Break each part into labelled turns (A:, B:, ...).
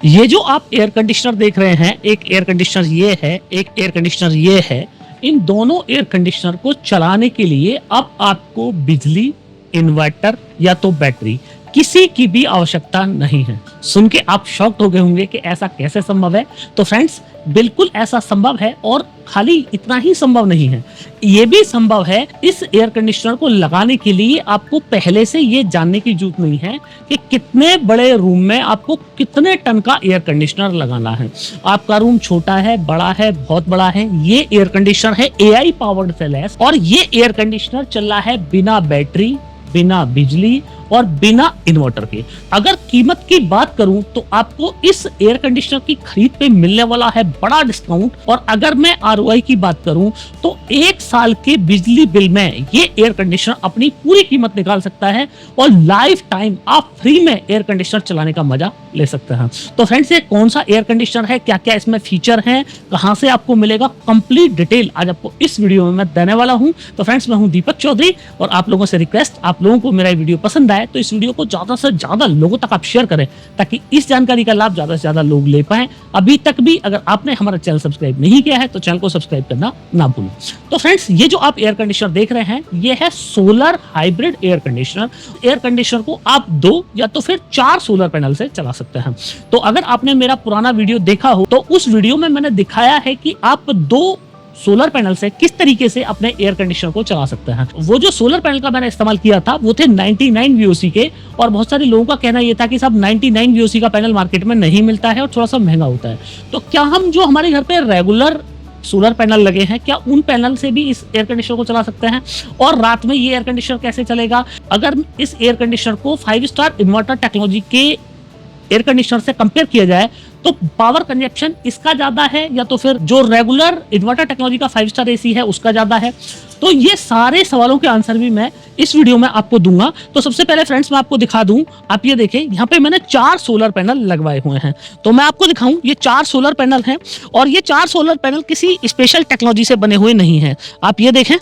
A: ये जो आप एयर कंडीशनर देख रहे हैं, एक एयर कंडीशनर ये है, एक एयर कंडीशनर ये है। इन दोनों एयर कंडीशनर को चलाने के लिए अब आपको बिजली, इन्वर्टर या तो बैटरी किसी की भी आवश्यकता नहीं है। सुन के आप शॉक्ड हो गए होंगे कि ऐसा कैसे संभव है। तो फ्रेंड्स, बिल्कुल ऐसा संभव है और खाली इतना ही संभव नहीं है, ये भी संभव है। इस एयर कंडीशनर को लगाने के लिए आपको पहले से ये जानने की जरूरत नहीं है कि कितने बड़े रूम में आपको कितने टन का एयर कंडीशनर लगाना है। आपका रूम छोटा है, बड़ा है, बहुत बड़ा है, ये एयर कंडीशनर है AI पावर्ड से लैस और ये एयर कंडीशनर चल रहा है बिना बैटरी, बिना बिजली और बिना इन्वर्टर के। अगर कीमत की बात करूं तो आपको इस एयर कंडीशनर की खरीद पे मिलने वाला है बड़ा डिस्काउंट। और अगर मैं ROI की बात करूं तो 1 साल के बिजली बिल में ये एयर कंडीशनर अपनी पूरी कीमत निकाल सकता है और लाइफ टाइम आप फ्री में एयर कंडीशनर चलाने का मजा ले सकते हैं। तो फ्रेंड्स, ये कौन सा एयर कंडीशनर है, क्या क्या इसमें फीचर हैं, कहां से आपको मिलेगा, कंप्लीट डिटेल आज आपको इस वीडियो में मैं देने वाला हूं। तो फ्रेंड्स, मैं हूं दीपक चौधरी और आप लोगों से रिक्वेस्ट, आप लोगों को मेरा वीडियो पसंद आए तो इस वीडियो को ज्यादा से ज्यादा लोगों तक आप शेयर करें ताकि इस जानकारी का लाभ ज्यादा से ज्यादा लोग ले पाएं। अभी तक भी अगर आपने हमारा चैनल सब्सक्राइब नहीं किया है तो चैनल को सब्सक्राइब करना ना भूलें। तो फ्रेंड्स, ये जो आप एयर कंडीशनर देख रहे हैं ये है solar hybrid air conditioner. Air conditioner को आप 2 या तो फिर 4 सोलर पैनल से चला सकते हैं। तो अगर आपने मेरा पुराना वीडियो देखा हो तो उस वीडियो में मैंने दिखाया है कि आप 2 सोलर पैनल से किस तरीके से अपने एयर कंडीशनर को चला सकते हैं। वो जो सोलर पैनल का मैंने इस्तेमाल किया था वो थे 99 VOC के और बहुत सारे लोगों का कहना ये था कि साहब 99 VOC का पैनल मार्केट में नहीं मिलता है और थोड़ा सा महंगा होता है। तो क्या हम जो हमारे घर पे रेगुलर सोलर पैनल लगे हैं क्या उन पैनल से भी इस एयर कंडीशनर को चला सकते हैं? और रात में ये एयर कंडीशनर कैसे चलेगा? अगर इस एयर कंडीशनर को 5 स्टार इन्वर्टर टेक्नोलॉजी के एयर कंडीशनर से कंपेयर किया जाए तो पावर कंजप्शन इसका ज्यादा है या तो फिर जो रेगुलर इन्वर्टर टेक्नोलॉजी का 5 स्टार AC है उसका ज्यादा है? तो ये सारे सवालों के आंसर भी मैं इस वीडियो में आपको दूंगा। तो सबसे पहले फ्रेंड्स, मैं आपको दिखा दूं, आप ये देखें यहाँ पे मैंने 4 सोलर पैनल लगवाए हुए हैं। तो मैं आपको दिखाऊं, ये 4 सोलर पैनल हैं और ये 4 सोलर पैनल किसी स्पेशल टेक्नोलॉजी से बने हुए नहीं है। आप ये देखें,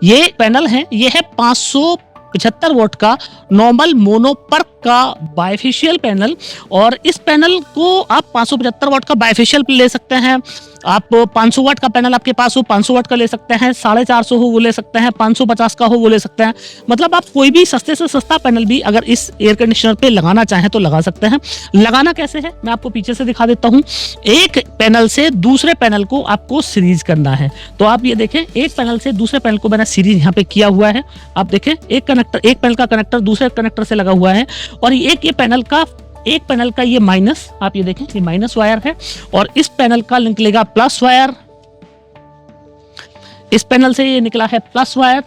A: ये पैनल है, ये है 575 वोल्ट का नॉर्मल मोनोपर्क का बाइफेशियल पैनल। और इस पैनल को आप 575 वाट का बाइफेशियल ले सकते हैं। आप 500 वाट का पैनल आपके पास हो 500 वाट का ले सकते हैं, 450 हो वो ले सकते हैं, 550 का हो वो ले सकते हैं। मतलब आप कोई भी सस्ते से सस्ता पैनल भी अगर इस एयर कंडीशनर पे लगाना चाहें तो लगा सकते हैं। लगाना कैसे है मैं आपको पीछे से दिखा देता हूं। एक पैनल से दूसरे पैनल को आपको सीरीज करना है। तो आप ये देखें, एक पैनल से दूसरे पैनल को मैंने सीरीज यहाँ पे किया हुआ है। आप देखें, एक पैनल का कनेक्टर दूसरे कनेक्टर से लगा हुआ है और एक पैनल का ये माइनस, आप ये देखें, ये माइनस वायर है और इस पैनल का निकलेगा प्लस वायर। इस पैनल से ये निकला है प्लस वायर।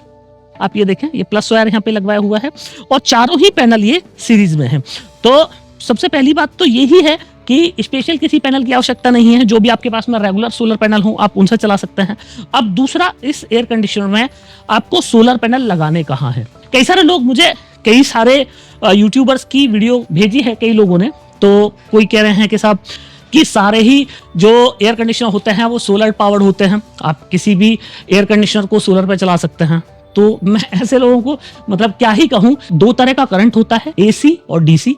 A: आप ये देखें, ये प्लस वायर यहाँ पे लगवाया हुआ है और चारों ही पैनल ये सीरीज में है। तो सबसे पहली बात तो यही है कि स्पेशल किसी पैनल की आवश्यकता नहीं है। जो भी आपके पास में रेगुलर सोलर पैनल हो आप उनसे चला सकते हैं। अब दूसरा, इस एयर कंडीशनर में आपको सोलर पैनल लगाने कहाँ है? कई सारे लोग मुझे कई सारे यूट्यूबर्स की वीडियो भेजी है कई लोगों ने। तो कोई कह रहे हैं कि साहब कि सारे ही जो एयर कंडीशनर होते हैं वो सोलर पावर्ड होते हैं, आप किसी भी एयर कंडीशनर को सोलर पे चला सकते हैं। तो मैं ऐसे लोगों को मतलब क्या ही कहूँ। 2 तरह का करंट होता है, AC और DC।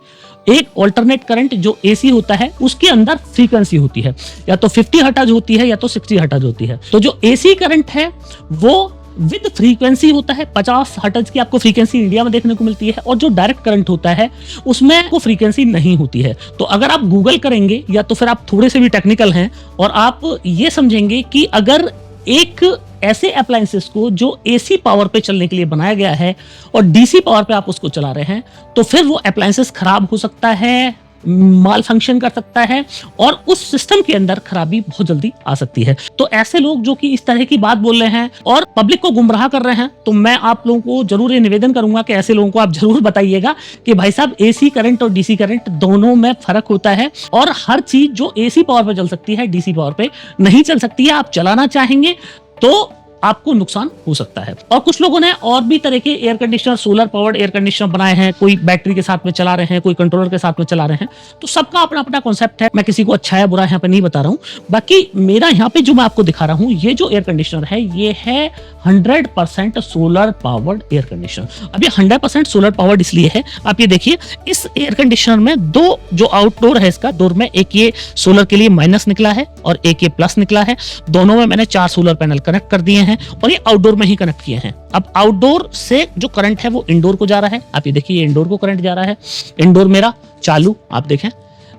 A: एक ऑल्टरनेट करंट जो AC होता है उसके अंदर फ्रीक्वेंसी होती है, या तो 50 हर्ट्ज होती है या तो 60 हर्ट्ज होती है। तो जो AC करंट है वो विद फ्रीक्वेंसी होता है, 50 हर्ट्ज की आपको फ्रीक्वेंसी इंडिया में देखने को मिलती है। और जो डायरेक्ट करंट होता है उसमें वो फ्रीक्वेंसी नहीं होती है। तो अगर आप गूगल करेंगे या तो फिर आप थोड़े से भी टेक्निकल हैं और आप ये समझेंगे कि अगर एक ऐसे अप्लायंसेस को जो AC पावर पे चलने के लिए बनाया गया है और DC पावर पे आप उसको चला रहे हैं तो फिर वो अप्लायंसेस खराब हो सकता है, माल फंक्शन कर सकता है और उस सिस्टम के अंदर खराबी बहुत जल्दी आ सकती है। तो ऐसे लोग जो कि इस तरह की बात बोल रहे हैं और पब्लिक को गुमराह कर रहे हैं, तो मैं आप लोगों को जरूर ये निवेदन करूंगा कि ऐसे लोगों को आप जरूर बताइएगा कि भाई साहब AC करंट और DC करंट दोनों में फर्क होता है और हर चीज जो AC पावर पे चल सकती है DC पावर पे नहीं चल सकती है। आप चलाना चाहेंगे तो आपको नुकसान हो सकता है। और कुछ लोगों ने और भी तरह के air conditioner, solar powered air conditioner बनाए हैं। कोई बैटरी के साथ में चला रहे हैं, कोई कंट्रोलर के साथ में चला रहे हैं। तो सबका अपना अपना कॉन्सेप्ट है। मैं किसी को अच्छा है बुरा यहाँ पे नहीं बता रहा हूँ। बाकी मेरा यहाँ पे जो मैं आपको दिखा रहा हूँ, ये जो एयर कंडीशनर है ये है 100% सोलर पावर्ड एयर कंडीशनर। अब ये 100% सोलर पावर्ड इसलिए है, आप ये देखिए इस एयर कंडीशनर में दो जो आउटडोर है इसका डोर में, एक ये सोलर के लिए माइनस निकला है और एक ये प्लस निकला है। दोनों में मैंने 4 सोलर पैनल कनेक्ट कर दिए हैं और ये आउटडोर में ही कनेक्ट किए हैं। अब आउटडोर से जो करंट है वो इंडोर को जा रहा है, आप ये देखिए ये इंडोर को करंट जा रहा है। इंडोर मेरा चालू, आप देखें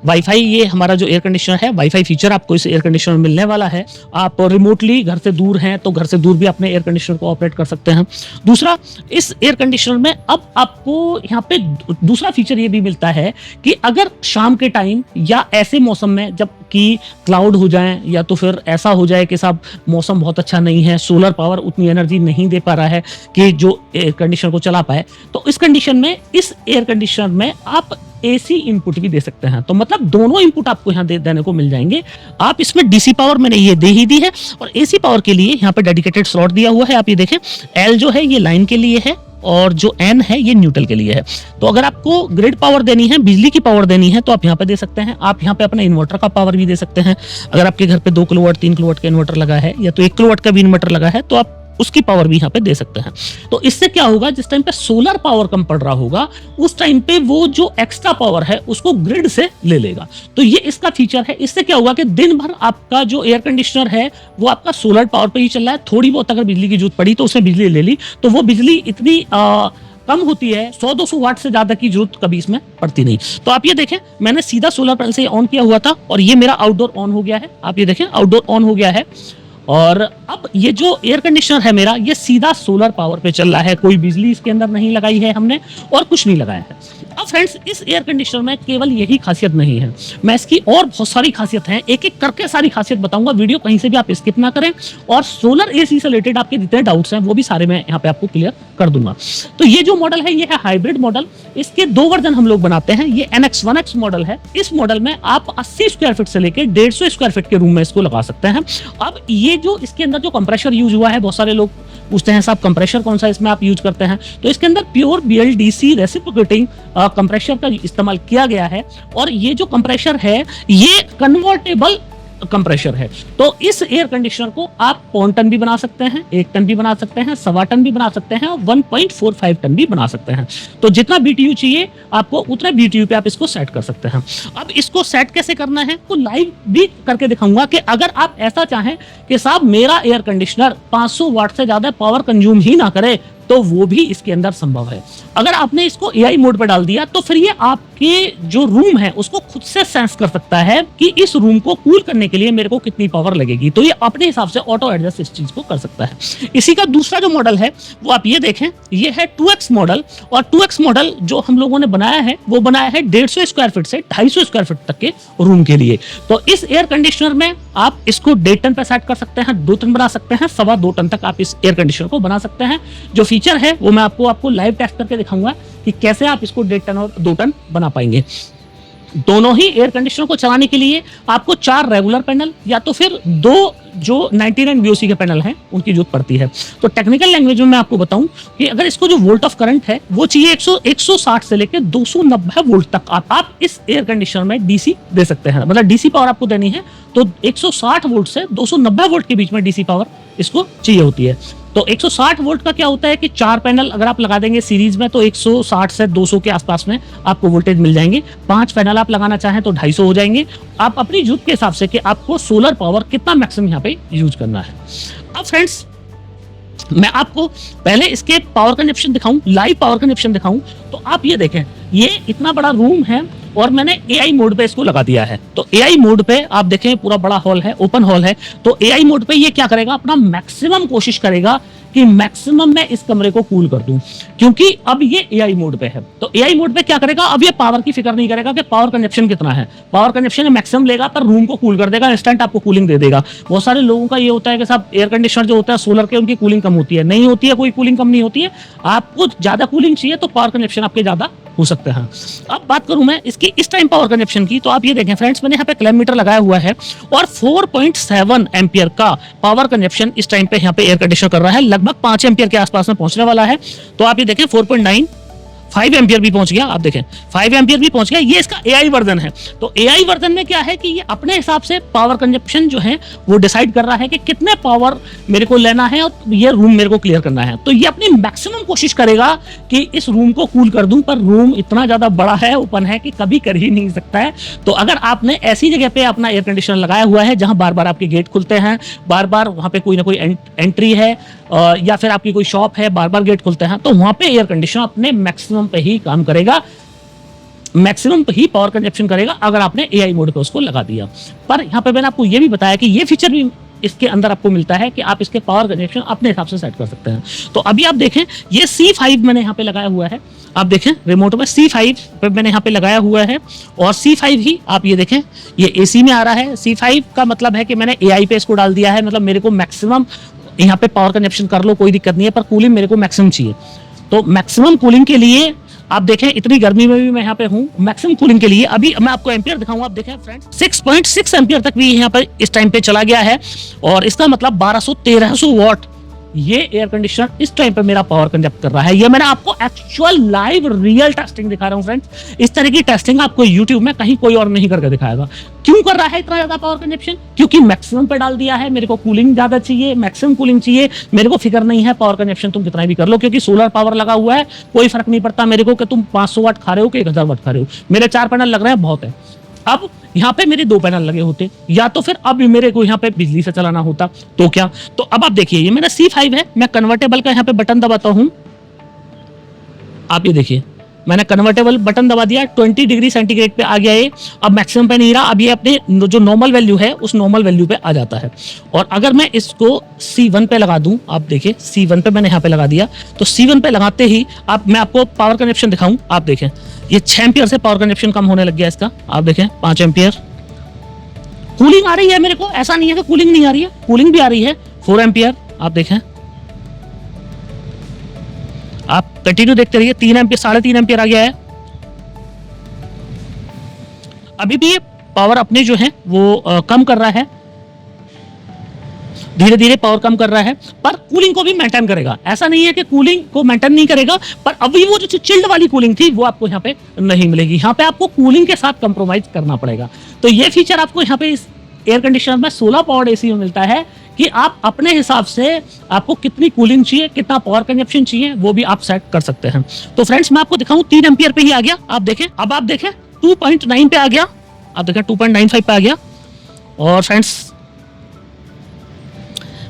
A: वाईफाई, ये हमारा जो एयर कंडीशनर है वाईफाई फीचर आपको इस एयर कंडीशनर में मिलने वाला है। आप रिमोटली घर से दूर हैं तो घर से दूर भी अपने एयर कंडीशनर को ऑपरेट कर सकते हैं। दूसरा, इस एयर कंडीशनर में अब आपको यहाँ पे दूसरा फीचर ये भी मिलता है कि अगर शाम के टाइम या ऐसे मौसम में जब कि क्लाउड हो जाए या तो फिर ऐसा हो जाए कि साहब मौसम बहुत अच्छा नहीं है, सोलर पावर उतनी एनर्जी नहीं दे पा रहा है कि जो एयर कंडीशनर को चला पाए, तो इस कंडीशन में इस एयर कंडीशनर में आप एसी इनपुट भी दे सकते हैं। तो मतलब दोनों इनपुट आपको यहाँ देने को मिल जाएंगे। आप इसमें डीसी पावर मैंने ये दे ही दी है और एसी पावर के लिए यहाँ पे डेडिकेटेड स्लॉट दिया हुआ है। आप ये देखें एल जो है ये लाइन के लिए है और जो एन है ये न्यूट्रल के लिए है। तो अगर आपको ग्रिड पावर देनी है, बिजली की पावर देनी है, तो आप यहाँ पे दे सकते हैं। आप यहाँ पे अपने इन्वर्टर का पावर भी दे सकते हैं। अगर आपके घर पे 2 किलोवाट 3 किलोवाट का इन्वर्टर लगा है या तो 1 किलोवाट का भी इन्वर्टर लगा है तो आप उसकी पावर भी यहाँ पे दे सकते हैं। तो इससे क्या होगा, जिस टाइम पे सोलर पावर कम पड़ रहा होगा उस टाइम पे वो जो एक्स्ट्रा पावर है उसको ग्रिड से ले लेगा। तो ये इसका फीचर है। इससे क्या होगा कि दिन भर आपका जो एयर कंडीशनर है वो आपका सोलर पावर पे ही चल रहा है। थोड़ी बहुत अगर बिजली की जरूरत पड़ी तो उसने बिजली ले ली, तो वो बिजली इतनी कम होती है, 100-200 वाट से ज्यादा की जरूरत कभी इसमें पड़ती नहीं। तो आप ये देखें मैंने सीधा सोलर पैनल से ऑन किया हुआ था और ये मेरा आउटडोर ऑन हो गया है। आप ये देखें आउटडोर ऑन हो गया है और अब ये जो एयर कंडीशनर है मेरा ये सीधा सोलर पावर पे चल रहा है। कोई बिजली इसके अंदर नहीं लगाई है हमने और कुछ नहीं लगाया है। अब फ्रेंड्स इस एयर कंडीशनर में केवल यही खासियत नहीं है, मैं इसकी और बहुत सारी खासियत हैं, एक एक करके सारी खासियत बताऊंगा। वीडियो कहीं से भी आप स्किप ना करें और सोलर एसी से रिलेटेड आपके जितने डाउट्स हैं वो भी सारे मैं यहाँ पे आपको क्लियर कर दूंगा। तो ये जो मॉडल है ये है हाइब्रिड मॉडल। इसके 2 वर्जन हम लोग बनाते हैं। ये NX 1X मॉडल है। इस मॉडल में आप 80 स्क्वायर फीट से लेकर 150 स्क्वायर फीट के रूम में इसको लगा सकते हैं। अब ये जो इसके अंदर जो कंप्रेशर यूज हुआ है, बहुत सारे लोग पूछते हैं साहब कंप्रेशर कौन सा इसमें आप यूज करते हैं, तो इसके अंदर प्योर BLDC रेसिप्रोकेटिंग कंप्रेशर का इस्तेमाल किया गया है। और ये जो कंप्रेशर है ये कन्वर्टेबल कंप्रेशर है। तो इस एयर कंडीशनर को आप 1 टन भी बना सकते हैं, 1 टन भी बना सकते हैं, 1.25 टन भी बना सकते हैं और 1.45 टन भी बना सकते हैं। तो जितना BTU चाहिए आपको उतने BTU पे आप इसको सेट कर सकते हैं। अब इसको सेट कैसे करना है तो लाइव भी करके दिखाऊंगा कि अगर आप ऐसा चाहें कि साहब मेरा एयर कंडीशनर 500 वाट से ज्यादा पावर कंज्यूम ही ना करे तो वो भी इसके अंदर संभव है। अगर आपने इसको AI मोड पर डाल दिया तो फिर ये आपके जो रूम है उसको खुद से सेंस कर सकता है कि इस रूम को कूल करने के लिए मेरे को कितनी पावर लगेगी। तो ये अपने हिसाब से ऑटो एडजस्ट इस चीज को कर सकता है। इसी का दूसरा जो मॉडल है वो आप ये देखें, ये है 2X मॉडल। और 2X मॉडल जो हम लोगों ने बनाया है वो बनाया है 150 स्क्वायर फीट से 250 स्क्वायर फीट तक के रूम के लिए। तो इस एयर कंडीशनर में आप इसको 1.5 टन पे सेट कर सकते हैं, 2 टन बना सकते हैं, 2.25 टन तक आप इस एयर कंडीशनर को बना सकते हैं। जो फीचर है वो मैं आपको लाइव टेस्ट करके दिखाऊंगा कि कैसे आप इसको 1.5 टन और 2 टन बना पाएंगे। दोनों ही एयर कंडीशनर को चलाने के लिए आपको 4 रेगुलर पैनल या तो फिर 2 जो 99 VOC के पैनल हैं उनकी जरूरत पड़ती है। तो टेक्निकल लैंग्वेज में मैं आपको बताऊं कि अगर इसको जो वोल्ट ऑफ करंट है वो चाहिए 160 से लेकर 290 वोल्ट तक आप इस एयर कंडीशनर में DC दे सकते हैं। मतलब DC पावर आपको देनी है तो 160 वोल्ट से 290 वोल्ट के बीच में DC पावर इसको चाहिए होती है। तो 160 वोल्ट का क्या होता है कि 4 पैनल अगर आप लगा देंगे सीरीज में तो 160 से 200 के आसपास में आपको वोल्टेज मिल जाएंगे। 5 पैनल आप लगाना चाहें तो 250 हो जाएंगे। आप अपनी जरूरत के हिसाब से कि आपको सोलर पावर कितना मैक्सिमम यहाँ पे यूज करना है। अब फ्रेंड्स मैं आपको पहले इसके पावर कंजप्शन दिखाऊं, लाइव पावर कंजप्शन दिखाऊं। तो आप ये देखें ये इतना बड़ा रूम है और मैंने AI मोड पे इसको लगा दिया है। तो AI मोड पे आप देखें पूरा बड़ा हॉल है, ओपन हॉल है। तो AI मोड पे ये क्या करेगा, अपना मैक्सिमम कोशिश करेगा कि मैक्सिमम मैं इस कमरे को कूल कर दूं, क्योंकि अब ये AI मोड पे है। तो AI मोड पे क्या करेगा, अब ये पावर की फिक्र नहीं करेगा कि पावर कंजप्शन कितना है। पावर कंजप्शन मैक्सिमम लेगा पर रूम को कूल कर देगा, इंस्टेंट आपको कूलिंग दे देगा। बहुत सारे लोगों का ये होता है कि साहब एयर कंडीशनर जो होता है सोलर के उनकी कूलिंग कम होती है। नहीं होती है, कोई कूलिंग कम नहीं होती है। आपको ज्यादा कूलिंग चाहिए तो पावर कंजप्शन आपके ज्यादा हो सकते हैं। अब बात करूं मैं इसकी इस टाइम पावर कंजप्शन की, तो आप ये देखें फ्रेंड्स मैंने यहाँ पे किलोमीटर लगाया हुआ है और 4.7 एम्पियर का पावर कंजप्शन इस टाइम पे यहाँ पे एयर कंडीशनर कर रहा है। लगभग 5 एम्पियर के आसपास में पहुंचने वाला है। तो आप ये देखें 4.9, 5 एम्पियर भी पहुंच गया, आप देखें 5 एम्पियर भी पहुंच गया। ये इसका एआई वर्जन है। तो एआई वर्जन में क्या है कि ये अपने हिसाब से पावर कंजप्शन जो है वो डिसाइड कर रहा है कि कितने पावर मेरे को लेना है और ये रूम मेरे को क्लियर करना है। तो ये अपनी मैक्सिमम कोशिश करेगा कि इस रूम को कूल कर दूं, पर रूम इतना ज्यादा बड़ा है, ओपन है, कि कभी कर ही नहीं सकता है। तो अगर आपने ऐसी जगह पे अपना एयर कंडीशनर लगाया हुआ है जहां बार बार आपके गेट खुलते हैं, बार बार वहां पे कोई ना कोई एंट्री है, या फिर आपकी कोई शॉप है, बार बार गेट खुलते हैं, तो वहां पे एयर कंडीशनर अपने मैक्सिमम पे ही काम करेगा, मैक्सिमम ही पावर कंजप्शन करेगा अगर आपने एआई मोड पे उसको लगा दिया। पर यहाँ पे मैंने आपको ये भी बताया कि ये फीचर भी इसके अंदर आपको मिलता है कि आप इसके पावर कंजप्शन अपने हिसाब से सेट कर सकते हैं। तो अभी आप देखें ये C5 मैंने यहाँ पे लगाया हुआ है, आप देखें रिमोट में C5 पे मैंने यहाँ पे लगाया हुआ है, और C5 ही आप ये देखें ये AC में आ रहा है। C5 का मतलब है कि मैंने AI पे इसको डाल दिया है, मतलब मेरे को मैक्सिमम यहाँ पे पावर कंजप्शन कर लो कोई दिक्कत नहीं है, पर कूलिंग मेरे को मैक्सिमम चाहिए। तो मैक्सिमम कूलिंग के लिए आप देखें इतनी गर्मी में भी मैं यहाँ पे हूँ, मैक्सिमम कूलिंग के लिए अभी मैं आपको एम्पियर दिखाऊंगा। आप देखें फ्रेंड्स 6.6 एम्पियर तक भी यहाँ पर इस टाइम पे चला गया है, और इसका मतलब 1200-1300 वॉट ये एयर कंडीशनर इस टाइम पे मेरा पावर कंजप्ट कर रहा है। ये मैंने आपको एक्चुअल लाइव रियल टेस्टिंग दिखा रहा हूँ फ्रेंड्स। इस तरह की टेस्टिंग आपको यूट्यूब में कहीं कोई और नहीं करके दिखाएगा। क्यों कर रहा है इतना ज्यादा पावर कंजप्शन? क्योंकि मैक्सिमम पे डाल दिया है, मेरे को कूलिंग ज्यादा चाहिए, मैक्सिमम कूलिंग चाहिए, मेरे को फिक्र नहीं है पावर कंजप्शन तुम कितना भी कर लो, क्योंकि सोलर पावर लगा हुआ है, कोई फर्क नहीं पड़ता मेरे को कि तुम 500 वाट खा रहे हो कि 1000 वाट खा रहे हो। मेरे 4 पैनल लग रहे हैं, बहुत है। अब यहाँ पे मेरे 2 पैनल लगे होते, या तो फिर अब मेरे को यहाँ पे बिजली से चलाना होता, तो क्या? तो अब आप देखिए ये मेरा C5 है, मैं कन्वर्टेबल का यहाँ पे बटन दबाता हूं, आप ये देखिए मैंने कन्वर्टेबल बटन दबा दिया, 20 डिग्री सेंटीग्रेड पे आ गया ये। अब मैक्सिमम पे नहीं रहा, अब ये अपने जो नॉर्मल वैल्यू है उस नॉर्मल वैल्यू पे आ जाता है। और अगर मैं इसको C1 पे लगा दूं, आप देखिए C1 पे मैंने यहाँ पे लगा दिया, तो C1 पे लगाते ही आप मैं आपको पावर कनेक्शन दिखाऊं, आप देखें ये 6 एम्पियर से पावर कनेक्शन कम होने लग गया इसका, आप देखें 5 एम्पियर। कूलिंग आ रही है मेरे को, ऐसा नहीं है कि कूलिंग नहीं आ रही है, कूलिंग भी आ रही है। 4 एम्पियर आप देखें, आप कंटिन्यू देखते रहिए। 3 एम्पियर, 3.5 एम्पियर आ गया है। अभी भी पावर अपने जो है वो कम कर रहा है, धीरे धीरे पावर कम कर रहा है, पर कूलिंग को भी मेंटेन करेगा। ऐसा नहीं है कि कूलिंग को मेंटेन नहीं करेगा, पर अभी वो जो चिल्ड वाली कूलिंग थी वो आपको यहाँ पे नहीं मिलेगी। यहाँ पे आपको कूलिंग के साथ कंप्रोमाइज करना पड़ेगा। तो ये फीचर आपको यहाँ पे इस एयर कंडीशनर में 16 पावर्ड एसी में मिलता है कि आप अपने हिसाब से आपको कितनी कूलिंग चाहिए, कितना पावर कंजप्शन चाहिए, वो भी आप सेट कर सकते हैं। तो फ्रेंड्स मैं आपको दिखाऊं, 3 एम्पियर पे ही आ गया, आप देखें। अब आप देखें 2.9 पे आ गया, आप देखें 2.95 पे आ गया। और फ्रेंड्स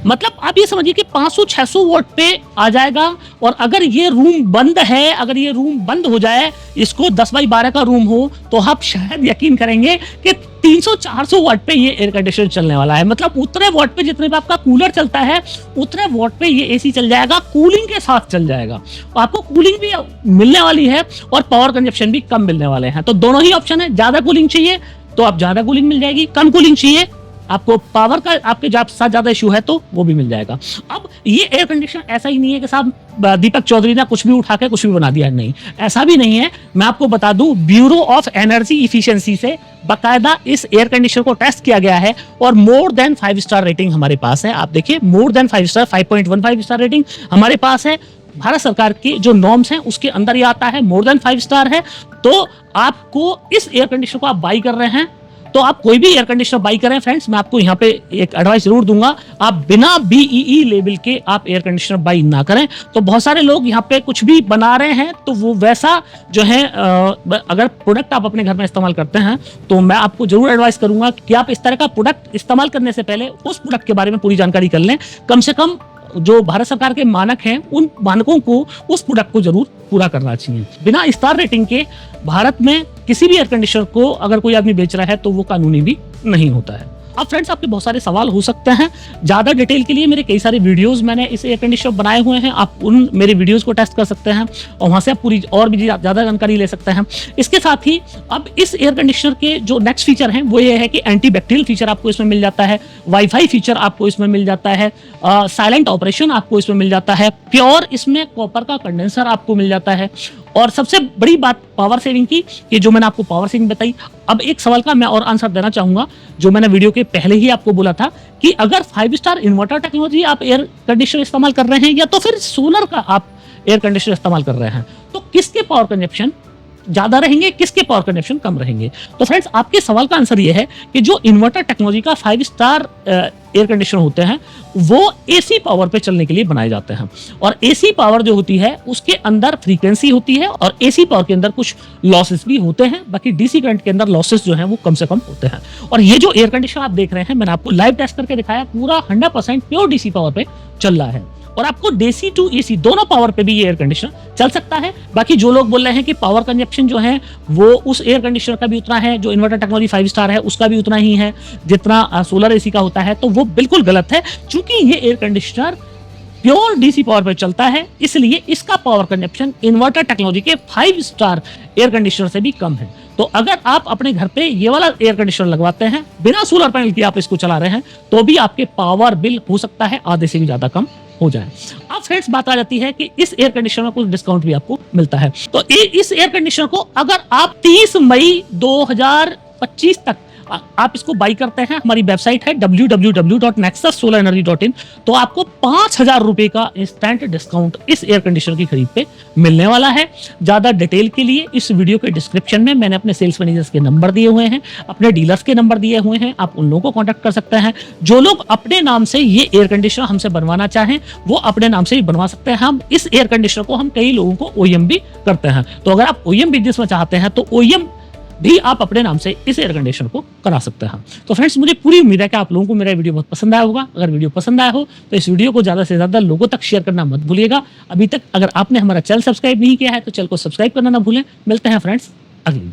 A: मतलब आप ये समझिए कि 500-600 वोल्ट पे आ जाएगा। और अगर ये रूम बंद है, अगर ये रूम बंद हो जाए, इसको 10x12 का रूम हो, तो आप शायद यकीन करेंगे कि 300-400 वाट पे ये एयर कंडीशनर चलने वाला है। मतलब उतने वाट पे जितने पे आपका कूलर चलता है, उतने वाट पे ये एसी चल जाएगा, कूलिंग के साथ चल जाएगा। आपको कूलिंग भी मिलने वाली है और पावर कंजप्शन भी कम मिलने वाले हैं। तो दोनों ही ऑप्शन है। ज्यादा कूलिंग चाहिए तो आप ज्यादा कूलिंग मिल जाएगी, कम कूलिंग चाहिए आपको पावर का आपके साथ ज्यादा इशू है तो वो भी मिल जाएगा। अब ये एयर कंडीशनर ऐसा ही नहीं है कि साहब दीपक चौधरी ने कुछ भी उठा के कुछ भी बना दिया, नहीं, ऐसा भी नहीं है। मैं आपको बता दूं, ब्यूरो ऑफ एनर्जी इफिशिएंसी से बाकायदा इस एयर कंडीशनर को टेस्ट किया गया है और मोर देन 5 स्टार रेटिंग हमारे पास है। आप देखिए more than 5 star, 5.15 star rating हमारे पास है। भारत सरकार की जो नॉर्म्स हैं उसके अंदर ही आता है, मोर देन 5 स्टार है। तो आपको इस एयर कंडीशनर को आप बाई कर रहे हैं तो आप कोई भी एयर कंडीशनर बाई करें फ्रेंड्स, मैं आपको यहाँ पे एक एडवाइस जरूर दूंगा, आप बिना BEE लेवल के आप एयर कंडीशनर बाई ना करें। तो बहुत सारे लोग यहाँ पे कुछ भी बना रहे हैं तो वो वैसा जो है अगर प्रोडक्ट आप अपने घर में इस्तेमाल करते हैं तो मैं आपको जरूर एडवाइस करूंगा कि आप इस तरह का प्रोडक्ट इस्तेमाल करने से पहले उस प्रोडक्ट के बारे में पूरी जानकारी कर लें। कम से कम जो भारत सरकार के मानक हैं उन मानकों को, उस प्रोडक्ट को जरूर पूरा करना चाहिए। बिना स्टार रेटिंग के भारत में किसी भी एयर कंडीशनर को अगर कोई आदमी बेच रहा है तो वो कानूनी भी नहीं होता है। अब फ्रेंड्स आपके बहुत सारे सवाल हो सकते हैं, ज्यादा डिटेल के लिए मेरे कई सारे वीडियोस मैंने इस एयर कंडीशनर बनाए हुए हैं, आप उन मेरे वीडियोस को टेस्ट कर सकते हैं और वहां से आप पूरी और भी ज्यादा जानकारी ले सकते हैं। इसके साथ ही अब इस एयर कंडीशनर के जो नेक्स्ट फीचर हैं वो ये है कि एंटी बैक्टीरियल फीचर आपको इसमें मिल जाता है, वाईफाई फीचर आपको इसमें मिल जाता है, साइलेंट ऑपरेशन आपको इसमें मिल जाता है, प्योर इसमें कॉपर का कंडेंसर आपको मिल जाता है। और सबसे बड़ी बात पावर सेविंग की, ये जो मैंने आपको पावर सेविंग बताई। अब एक सवाल का मैं और आंसर देना चाहूंगा जो मैंने वीडियो के पहले ही आपको बोला था कि अगर 5 स्टार इन्वर्टर टेक्नोलॉजी आप एयर कंडीशनर इस्तेमाल कर रहे हैं या तो फिर सोलर का आप एयर कंडीशनर इस्तेमाल कर रहे हैं, तो किसके पावर कंजप्शन ज्यादा रहेंगे, किसके पावर कंजप्शन कम रहेंगे? तो फ्रेंड्स, आपके सवाल का आंसर ये है कि जो इन्वर्टर टेक्नोलॉजी का 5 स्टार एयर कंडीशनर होते हैं वो एसी पावर पे चलने के लिए बनाए जाते हैं। और एसी पावर जो होती है उसके अंदर फ्रीक्वेंसी होती है और एसी पावर के अंदर कुछ लॉसेस भी होते हैं, बाकी डीसी करंट के अंदर लॉसेस जो हैं वो कम से कम होते हैं। और ये जो एयर कंडीशनर आप देख रहे हैं, मैंने आपको लाइव टेस्ट करके दिखाया, पूरा 100% प्योर डीसी पावर पे चल रहा है। और आपको डीसी टू एसी दोनों पावर पे भी ये एयर कंडीशनर चल सकता है। बाकी जो लोग बोल रहे हैं कि पावर कंजप्शन जो है वो उस एयर कंडीशनर का भी उतना है, जो इन्वर्टर टेक्नोलॉजी 5 स्टार है उसका भी उतना ही है जितना सोलर एसी का होता है, तो वो बिल्कुल गलत है। क्योंकि ये air conditioner pure DC power पे चलता है, इसलिए इसका पावर कंजप्शन इन्वर्टर टेक्नोलॉजी के 5 स्टार एयर कंडीशनर से भी कम है। तो अगर आप अपने घर पे ये वाला एयर कंडीशनर लगवाते हैं, बिना सोलर पैनल के आप इसको चला रहे हैं, तो भी आपके पावर बिल हो सकता है आधे से भी ज्यादा कम हो जाए। अब फ्रेंड्स, बात आ जाती है कि इस एयर कंडीशनर में कुछ डिस्काउंट भी आपको मिलता है। तो इस एयर कंडीशनर को अगर आप 30 मई 2025 तक आप इसको बाई करते हैं, हमारी वेबसाइट है www.nexussolarenergy.in, तो आपको 5,000 रुपए का इंस्टेंट डिस्काउंट इस एयर कंडीशनर की खरीद पे मिलने वाला है। ज्यादा डिटेल के लिए इस वीडियो के डिस्क्रिप्शन में मैंने अपने सेल्स मैनेजर्स के नंबर दिए हुए हैं, अपने डीलर्स के नंबर दिए हुए हैं, आप उन लोगों को कॉन्टेक्ट कर सकते हैं। जो लोग अपने नाम से ये एयर कंडीशनर हमसे बनवाना चाहें वो अपने नाम से ही बनवा सकते हैं। हम इस एयर कंडीशनर को हम कई लोगों को ओईएम भी करते हैं, तो अगर आप ओईएम बिजनेस में चाहते हैं तो ओईएम भी आप अपने नाम से इस एयर कंडीशनर को करा सकते हैं। तो फ्रेंड्स, मुझे पूरी उम्मीद है कि आप लोगों को मेरा वीडियो बहुत पसंद आया होगा। अगर वीडियो पसंद आया हो तो इस वीडियो को ज्यादा से ज्यादा लोगों तक शेयर करना मत भूलिएगा। अभी तक अगर आपने हमारा चैनल सब्सक्राइब नहीं किया है तो चैनल को सब्सक्राइब करना ना भूलें। मिलते हैं फ्रेंड्स अगली